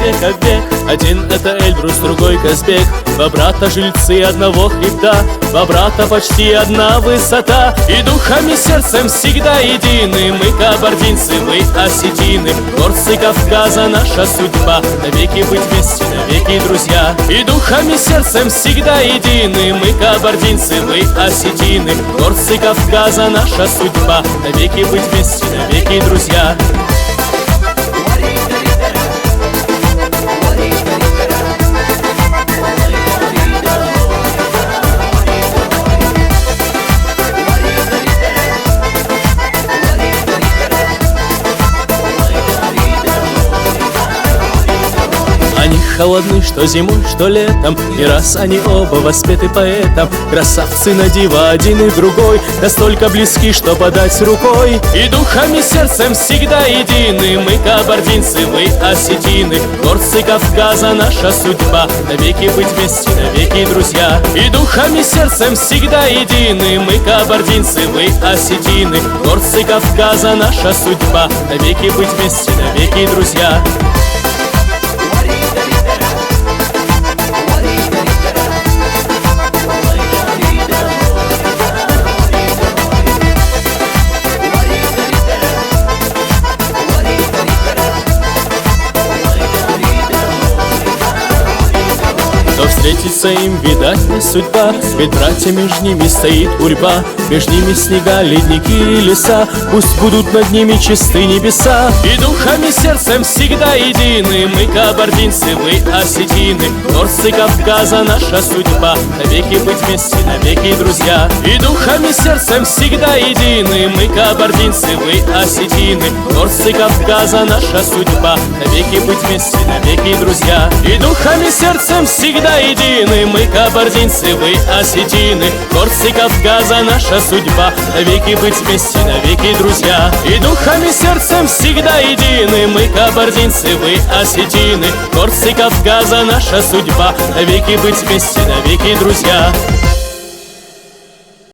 века в век. Один это Эльбрус, другой Казбек. Два брата жильцы одного хребта, два брата почти одна высота. И духом и сердцем всегда едины. Мы кабардинцы, вы осетины. Горцы Кавказа наша судьба, навеки быть вместе, навеки друзья. И духом и сердцем всегда едины. Мы кабардинцы, вы осетины. Горцы Кавказа наша судьба, навеки быть вместе, навеки друзья. Они холодны, что зимой, что летом, и раз они оба воспеты поэтом. Красавцы на диво один и другой, настолько близки, что подать рукой. И духом и сердцем всегда едины. Мы кабардинцы, вы осетины. Горцы Кавказа наша судьба, навеки быть вместе, навеки друзья. И духом и сердцем всегда едины. Мы кабардинцы, вы осетины. Горцы Кавказа наша судьба, навеки быть вместе, навеки друзья. Но встретиться им, видать, не судьба, ведь братья между ними стоит гурьба. Между ними снега, ледники и леса, пусть будут над ними чисты небеса. И духом и сердцем всегда едины. Мы кабардинцы, вы осетины. Горцы Кавказа наша судьба, навеки быть вместе, навеки друзья. И духом и сердцем всегда едины. Мы кабардинцы, вы осетины. Горцы Кавказа наша судьба, навеки быть вместе, навеки друзья. И духом и сердцем всегда едины. Мы кабардинцы, вы осетины. Горцы Кавказа наша судьба, навеки быть вместе, навеки друзья. И духом и сердцем всегда едины. Мы кабардинцы, вы осетины. Горцы Кавказа наша судьба, навеки быть вместе, навеки друзья.